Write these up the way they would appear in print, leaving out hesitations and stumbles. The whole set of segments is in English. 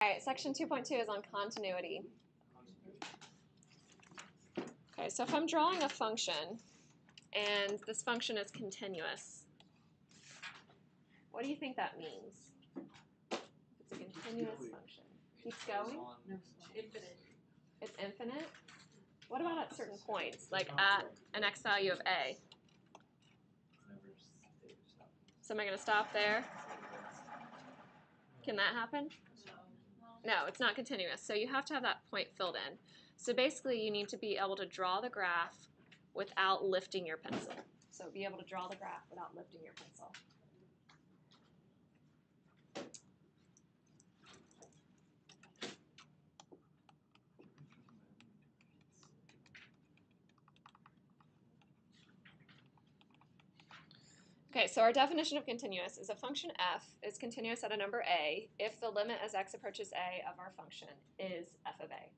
All right, section 2.2 is on continuity. Okay, so if I'm drawing a function and this function is continuous, what do you think that means? It's a continuous function. Keeps going? Infinite. It's infinite? What about at certain points, like at an x value of a? So am I going to stop there? Can that happen? No, it's not continuous. So you have to have that point filled in. So basically you need to be able to draw the graph without lifting your pencil. So be able to draw the graph without lifting your pencil. Okay, so our definition of continuous is a function f is continuous at a number a if the limit as x approaches a of our function is f of a.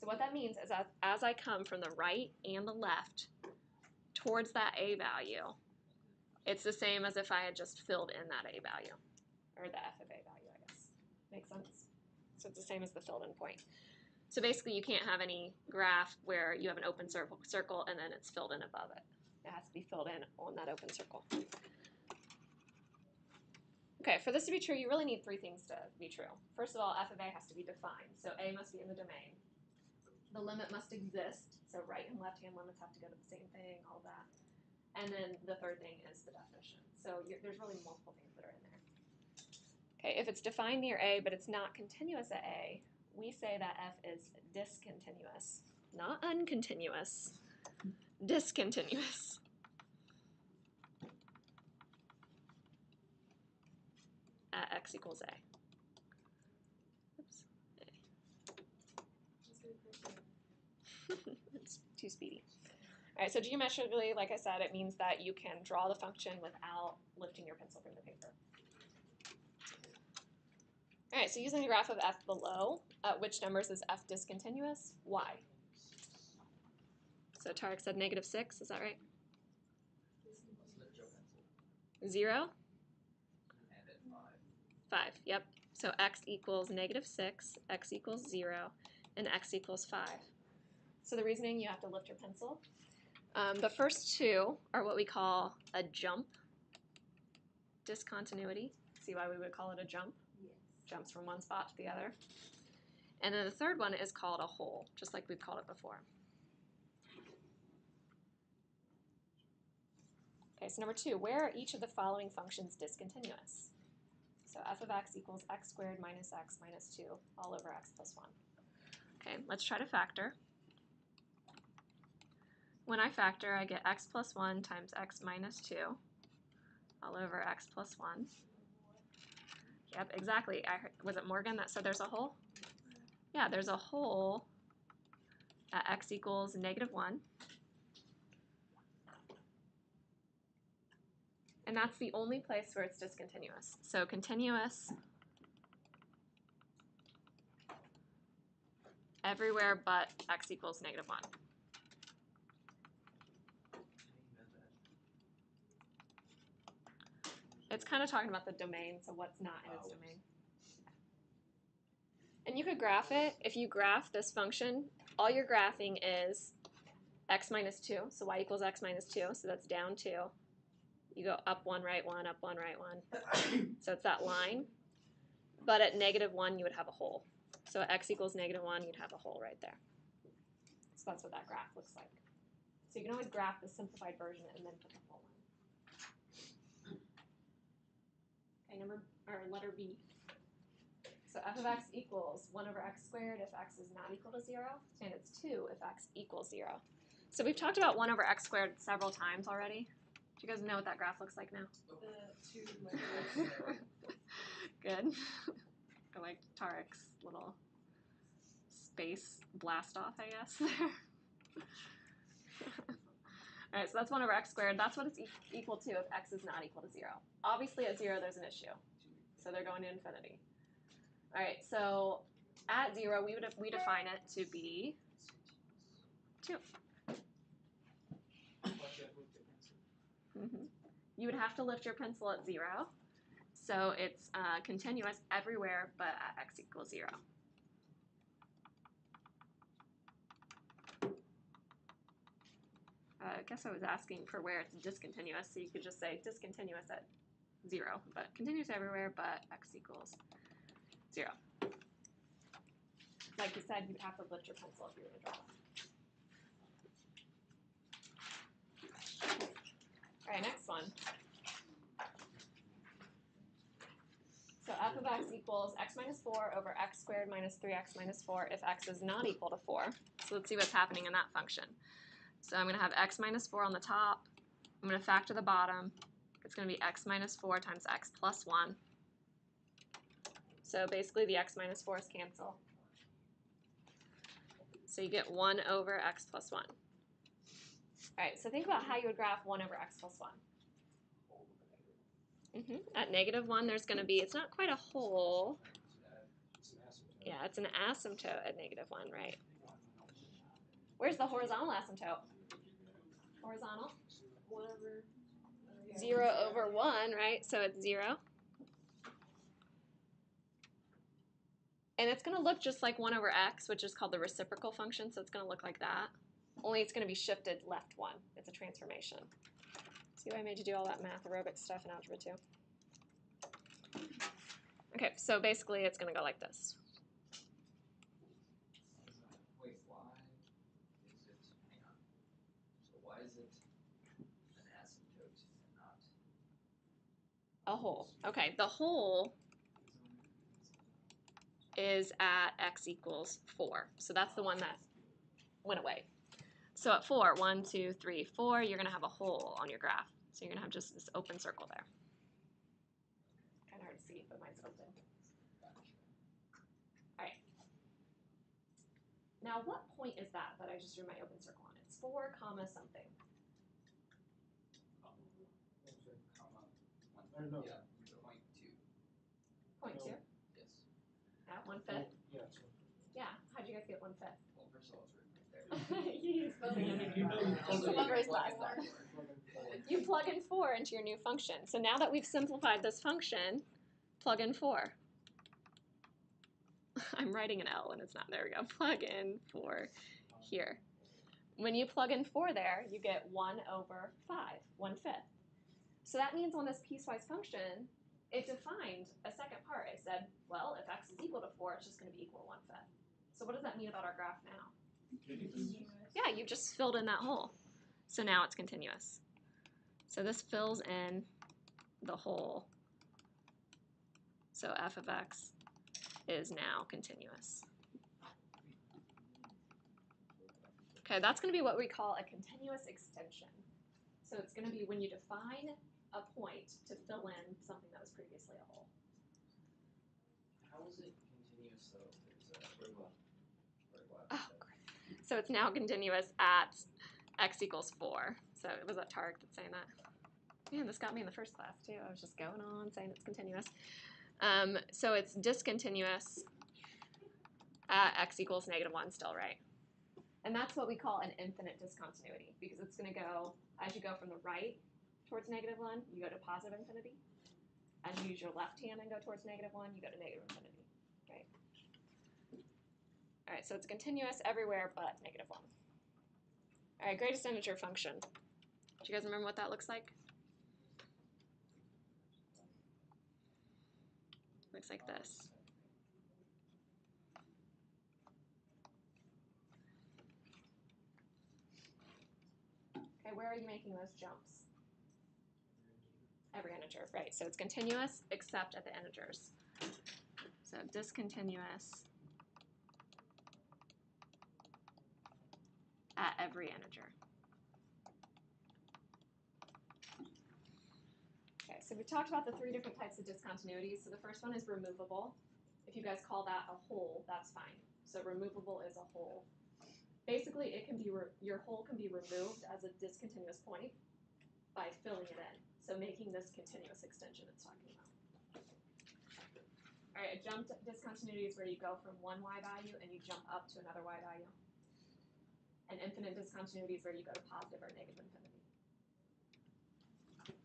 So what that means is that as I come from the right and the left towards that a value, it's the same as if I had just filled in that a value, or the f of a value, I guess. Makes sense? So it's the same as the filled in point. So basically you can't have any graph where you have an open circle and then it's filled in above it. It has to be filled in on that open circle. Okay, for this to be true, you really need three things to be true. First of all, f of a has to be defined, so a must be in the domain. The limit must exist, so right and left-hand limits have to go to the same thing, all of that. And then the third thing is the definition. So there's really multiple things that are in there. Okay, if it's defined near a, but it's not continuous at a, we say that f is discontinuous, not uncontinuous, discontinuous. At x equals a. Oops. It's too speedy. All right, so geometrically, like I said, it means that you can draw the function without lifting your pencil from the paper. All right, so using the graph of f below, at which numbers is f discontinuous? Why? So Tarek said -6, is that right? 0? 5, yep. So x equals -6, x equals 0, and x equals 5. So the reasoning, you have to lift your pencil. The first two are what we call a jump discontinuity. See why we would call it a jump? Yes. Jumps from one spot to the other. And then the third one is called a hole, just like we've called it before. Okay, so number 2, where are each of the following functions discontinuous? So f of x equals x squared minus x minus 2 all over x plus 1. Okay, let's try to factor. When I factor, I get x plus 1 times x minus 2 all over x plus 1. Yep, exactly. Was it Morgan that said there's a hole? Yeah, there's a hole at x equals -1. And that's the only place where it's discontinuous. So continuous everywhere but x equals -1. It's kind of talking about the domain, so what's not in its domain. And you could graph it. If you graph this function, all you're graphing is x minus 2, so y equals x minus 2, so that's down 2. You go up 1, right 1, up 1, right 1. So it's that line. But at -1, you would have a hole. So at x equals -1, you'd have a hole right there. So that's what that graph looks like. So you can always graph the simplified version and then put the hole in. Okay, letter B. So f of x equals 1 over x squared if x is not equal to 0, and it's 2 if x equals 0. So we've talked about 1 over x squared several times already. Do you guys know what that graph looks like now? The 2 letters. Good. I like Tarek's little space blast off, I guess. All right, so that's 1 over x squared. That's what it's equal to if x is not equal to 0. Obviously, at 0, there's an issue. So they're going to infinity. All right, so at 0, we define it to be 2. You would have to lift your pencil at 0. So it's continuous everywhere but at x equals 0. I guess I was asking for where it's discontinuous, so you could just say discontinuous at 0, but continuous everywhere but x equals 0. Like you said, you'd have to lift your pencil if you were to draw that. All right, next one. So f of x equals x minus 4 over x squared minus 3x minus 4 if x is not equal to 4. So let's see what's happening in that function. So I'm going to have x minus 4 on the top. I'm going to factor the bottom. It's going to be x minus 4 times x plus 1. So basically the x minus 4's cancel. So you get 1 over x plus 1. All right, so think about how you would graph 1 over x plus 1. At -1, there's going to be, it's not quite a hole. Yeah, it's an asymptote at -1, right? Where's the horizontal asymptote? Horizontal? 0 over 1, right? So it's 0. And it's going to look just like 1 over x, which is called the reciprocal function, so it's going to look like that. Only it's going to be shifted left 1. It's a transformation. See why I made you do all that math aerobic stuff in Algebra 2? Okay, so basically it's going to go like this. Wait, why is it, hang on, so why is it an asymptote and not? A hole. Okay, the hole is at x equals 4. So that's the one that went away. So at 4, 1, 2, 3, 4, you're going to have a hole on your graph. So you're going to have just this open circle there. Kind of hard to see, but mine's open. All right. Now, what point is that I just drew my open circle on? It's 4 comma something. Yeah, point 2. Point 2? Yes. At 1/5? Yeah. Yeah. How'd you guys get 1/5? Well, first of all, it's written right there. You use spelling. Also, It's a you memorized plug class, in though. 4. You plug in 4 into your new function. So now that we've simplified this function, plug in 4. I'm writing an L and it's not. There we go. Plug in 4 here. When you plug in 4 there, you get 1 over 5, 1/5. So that means on this piecewise function, it defined a second part. It said, well, if x is equal to 4, it's just going to be equal to 1/5. So what does that mean about our graph now? Yeah, you just filled in that hole. So now it's continuous. So this fills in the hole. So f of x is now continuous. Okay, that's going to be what we call a continuous extension. So it's going to be when you define a point to fill in something that was previously a hole. How is it continuous though? There's a Oh, great. So it's now continuous at x equals 4. So was that Tarek that's saying that? Man, this got me in the first class too. I was just going on saying it's continuous. So it's discontinuous at x equals -1 still, right? And that's what we call an infinite discontinuity, because it's going to go, as you go from the right towards -1, you go to positive infinity. As you use your left hand and go towards -1, you go to negative infinity, right? All right, so it's continuous everywhere but -1. All right, greatest integer function. Do you guys remember what that looks like? Looks like this. Okay, where are you making those jumps? Every integer, right. So it's continuous except at the integers. So discontinuous at every integer. Okay, so we talked about the 3 different types of discontinuities. So the first one is removable. If you guys call that a hole, that's fine. So removable is a hole. Basically, it can be your hole can be removed as a discontinuous point by filling it in. So making this continuous extension it's talking about. All right, a jump discontinuity is where you go from one y value and you jump up to another y value. An infinite discontinuity is where you go to positive or negative infinity.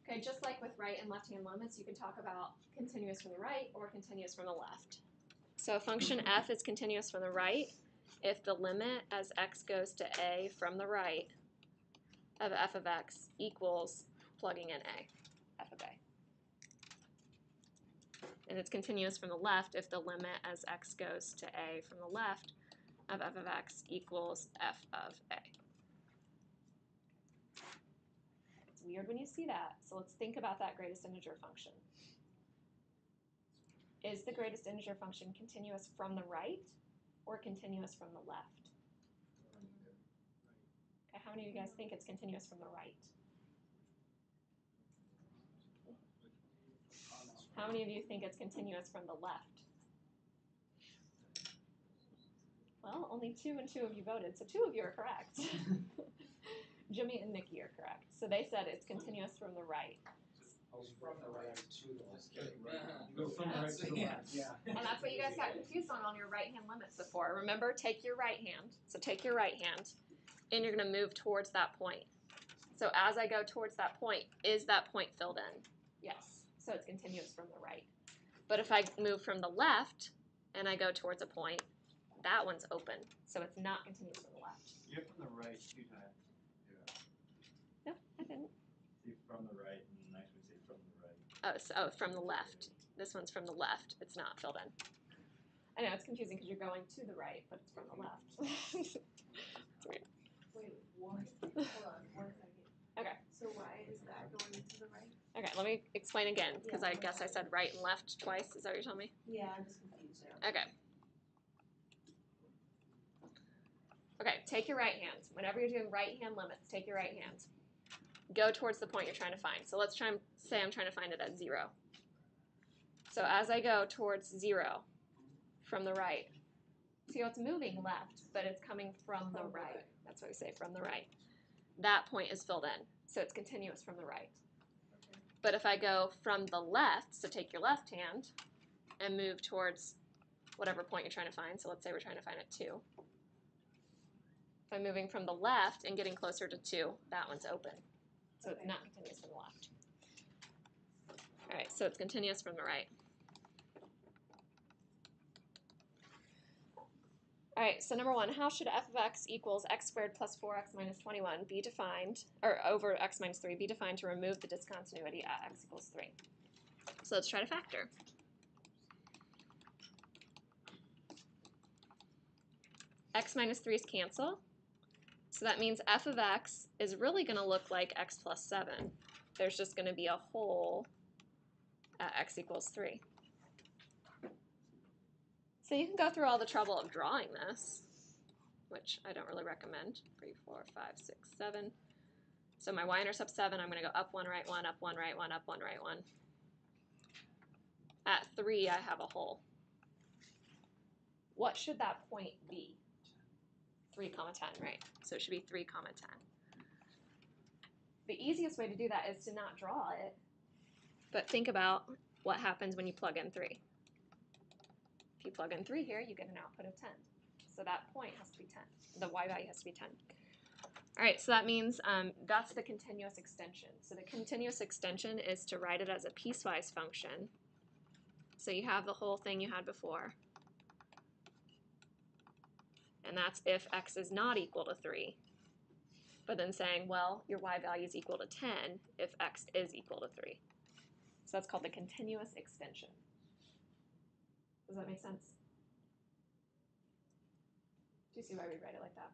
Okay, just like with right and left-hand limits, you can talk about continuous from the right or continuous from the left. So function f is continuous from the right if the limit as x goes to a from the right of f of x equals plugging in a, f of a. And it's continuous from the left if the limit as x goes to a from the left of f of x equals f of a. It's weird when you see that, so let's think about that greatest integer function. Is the greatest integer function continuous from the right or continuous from the left? Okay, how many of you guys think it's continuous from the right? How many of you think it's continuous from the left? Well, only 2 and 2 of you voted, so 2 of you are correct. Jimmy and Nikki are correct. So they said it's continuous from the right. From the right to the left. You go from the right to the left. Yeah. And that's what you guys got confused on your right-hand limits before. Remember, take your right hand. So take your right hand, and you're going to move towards that point. So as I go towards that point, is that point filled in? Yes. So it's continuous from the right. But if I move from the left and I go towards a point, that one's open. So it's not continuous from the left. You're from the right 2 times. No, I didn't. See from the right, and the next one say from the right. Oh, from the left. This one's from the left. It's not filled in. I know, it's confusing because you're going to the right, but it's from the left. It's weird. Wait, what? Hold on, 1 second. Okay. So why is that going to the right? Okay, let me explain again because Yeah, I guess I said right and left twice. Is that what you're telling me? Yeah, I'm just confused now. Okay. Okay, take your right hand. Whenever you're doing right hand limits, take your right hand. Go towards the point you're trying to find. So let's try and say I'm trying to find it at 0. So as I go towards 0 from the right, see how it's moving left, but it's coming from the right. That's what we say, from the right. That point is filled in, so it's continuous from the right. Okay. But if I go from the left, so take your left hand and move towards whatever point you're trying to find. So let's say we're trying to find it 2. If I'm moving from the left and getting closer to 2, that one's open. So it's not continuous from the left. All right, so it's continuous from the right. All right, so number 1, how should f of x equals x squared plus 4x minus 21 be defined, or over x minus 3 be defined to remove the discontinuity at x equals 3? So let's try to factor. X minus 3's cancel. So that means f of x is really going to look like x plus 7. There's just going to be a hole at x equals 3. So you can go through all the trouble of drawing this, which I don't really recommend. 3, 4, 5, 6, 7. So my y-intercept 7, I'm going to go up 1, right 1, up 1, right 1, up 1, right 1. At 3, I have a hole. What should that point be? 3, 10, right? So it should be 3, 10. The easiest way to do that is to not draw it, but think about what happens when you plug in 3. If you plug in 3 here, you get an output of 10. So that point has to be 10. The y value has to be 10. All right, so that means that's the continuous extension. So the continuous extension is to write it as a piecewise function. So you have the whole thing you had before. And that's if x is not equal to 3. But then saying, well, your y value is equal to 10 if x is equal to 3. So that's called the continuous extension. Does that make sense? Do you see why we write it like that?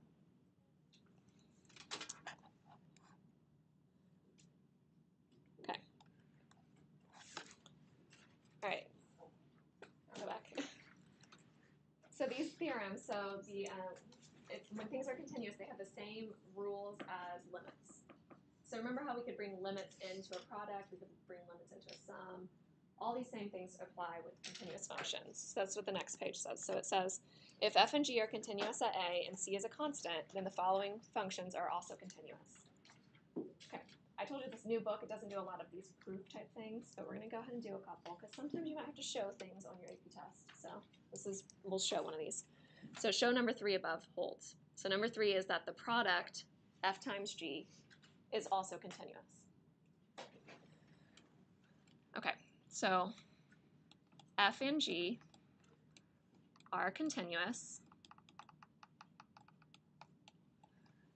Okay. All right. I'll go back. So these theorems, when things are continuous, they have the same rules as limits. So remember how we could bring limits into a product, we could bring limits into a sum. All these same things apply with continuous functions. So that's what the next page says. So it says, if f and g are continuous at a and c is a constant, then the following functions are also continuous. Okay, I told you this new book, it doesn't do a lot of these proof type things, but we're going to go ahead and do a couple, because sometimes you might have to show things on your AP test. So we'll show one of these. So show number 3 above holds. So number 3 is that the product, f times g, is also continuous. So f and g are continuous.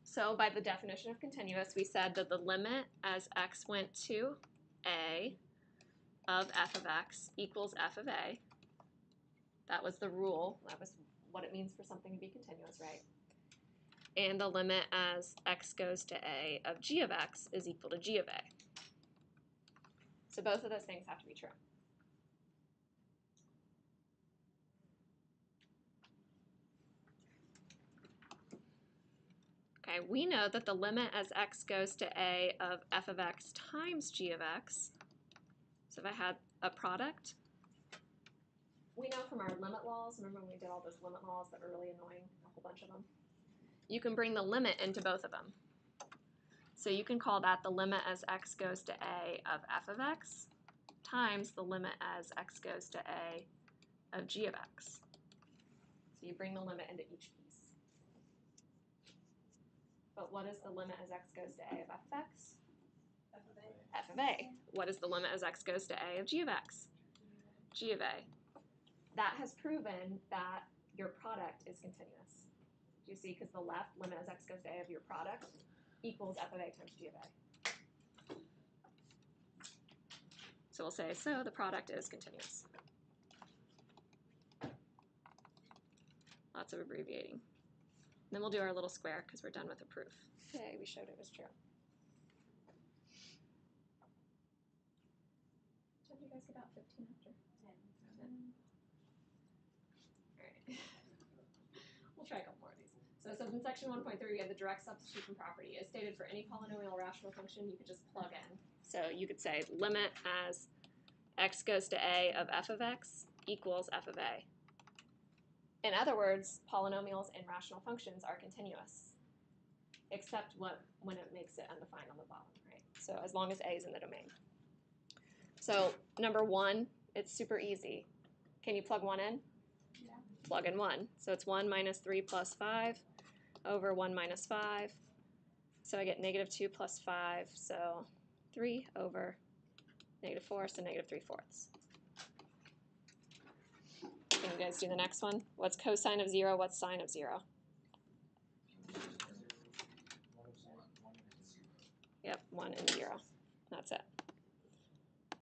So by the definition of continuous, we said that the limit as x went to a of f of x equals f of a. That was the rule. That was what it means for something to be continuous, right? And the limit as x goes to a of g of x is equal to g of a. So both of those things have to be true. Okay, we know that the limit as x goes to a of f of x times g of x, so if I had a product, we know from our limit laws, remember when we did all those limit laws that were really annoying, a whole bunch of them? You can bring the limit into both of them. So you can call that the limit as x goes to a of f of x times the limit as x goes to a of g of x. So you bring the limit into each piece. But what is the limit as x goes to a of f of x? F of A. F of a. What is the limit as x goes to a of g of x? G of a. That has proven that your product is continuous. Do you see? Because the left limit as x goes to a of your product equals f of a times g of a. So we'll say, so the product is continuous. Lots of abbreviating. Then we'll do our little square because we're done with the proof. Yay, we showed it was true. Did you guys get out 15 after? 10. All right. We'll try a couple more of these. So it says in section 1.3, we have the direct substitution property. As stated for any polynomial rational function, you could just plug in. So you could say limit as x goes to a of f of x equals f of a. In other words, polynomials and rational functions are continuous, except when it makes it undefined on the bottom, right? So as long as a is in the domain. So number 1, it's super easy. Can you plug 1 in? Yeah. Plug in 1. So it's 1 minus 3 plus 5 over 1 minus 5. So I get negative 2 plus 5, so 3 over negative 4, so negative 3/4. Can you guys do the next one? What's cosine of 0? What's sine of 0? Yep, 1 and 0. That's it.